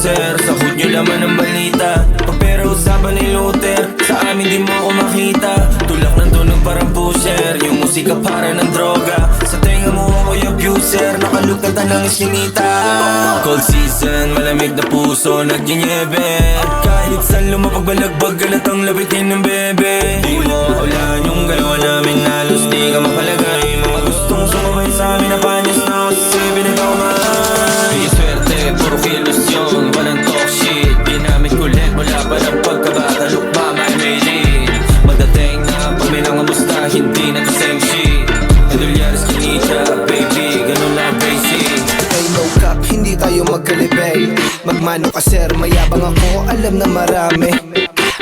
abuser. Sa hood nyo laman ng balita, pag pera usapan ni Luther. Sa amin di mo ako makita, tulak ng tunog parang pusher. Yung musika para ng droga, sa tenga mo ako yung abuser. Nakaluk na tanang iskinita. Cold season, malamig na puso, nagnyebe. Kahit saan lumapagbalagbag, galatang lapitin ng bebe. Di mo maulan yung galawa namin, halos di ka mapalagay. Mga gustong sumabay sa amin na panyas na ako sa 7 ikaw man. Di swerte, puro kilos yun, walang talk shit. Ginamit kulit mula pa ng pagkabata, lukma may made. Magdating na pag may nangamusta, hindi na the same shit. Edulyares kinita, baby, ganun lang basic. Hey, no cap, hindi tayo magkalibay. Magmano ka sir, mayabang ako, alam na marami.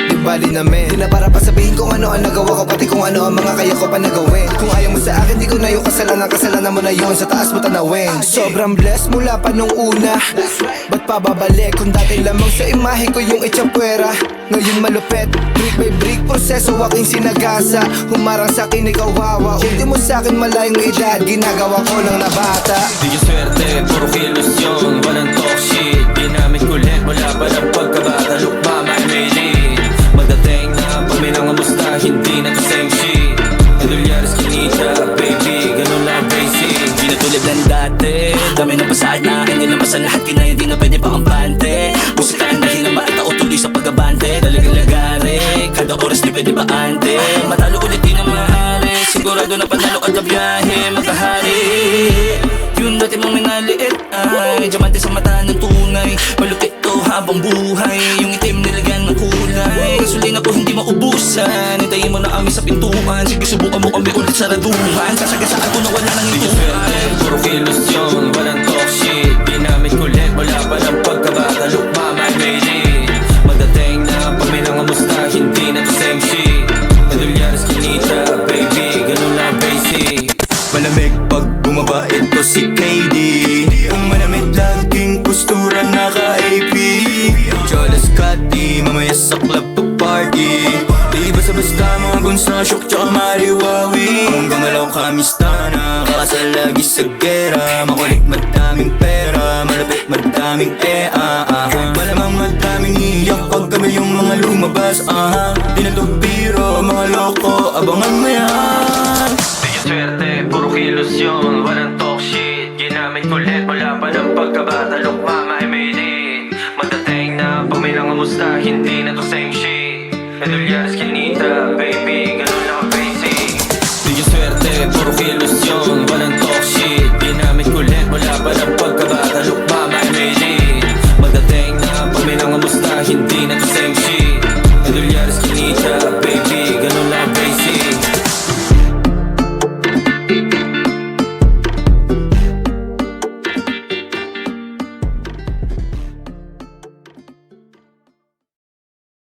Di bali namin, di na para pa sabihin kung ano ang nagawa ko, pati kung ano ang mga kaya ko pa nagawin. Kung ayaw mo sa akin, di ko na yung kasalanan. Kasalanan mo na yun, sa taas mo tanawin. Sobrang blessed mula pa nung una, ba't pa babalik kung dati lamang sa imahe ko yung itsapwera. Ngayon malupet, brick by brick, proseso aking sinagasa. Humarang sa'kin ikaw hawa, ultimo sa'kin malayong edad, ginagawa ko lang na bata. Di yung swerte, puro kilos yun, walang talk shit. Ginamit kulit mula pa ng pagkabata, lukma may made. Magdating na pag may nangamusta, hindi na the same shit. Edulyares kinita, baby, ganun lang basic. Di na tulad ng dati, dami na pasahid na akin, nilabasan lahat kinaya, di na pwede pa ang bante. Musikaan na hinamait ako tuloy sa pagabante. Talagang lagari, kada oras di pwede ba ante. Matalo ulit di na maaari, sigurado na panalo kada biyahe, magkahari. Yun dati mong minaliit ay diamante sa mata ng tunay. Malupit to habang buhay, yung itim nilagyan ng kulay. Gasolina ko hindi maubusan, hintayin mo na kami sa pintuan. Sige subukan mo kami ulit sa raduhan, kasagasaan ko na wala nang ituan. Puro kilos yun, walang talk shit. Ginamit kulit mula pa ng pagkabata, lukma may made. Magdating na pag may nangamusta, hindi na the same shit. Edulyares kinita, baby, ganun lang basic. Malamig pag bumaba ito si KD. Ang manamit laging postura naka-AP. Cholas Cati, mamaya sa club to party. Di basta-basta mga gunsa, syok tsaka mariwawi. Hanggang alaw kamista na kakasal lagi sa gera. Makulit madaming pera, malapit madaming malamang madaming iyak pag kami yung mga lumabas. Di na to biro, mga loko, abangan mo yan. Swerte, puro kilos yun, walang talk shit. Ginamit kulit mula pa ng pagkabata, lukma may made. Magdating na pag may nangamusta, hindi na to same shit. Edulyares kinita, baby, ganun lang.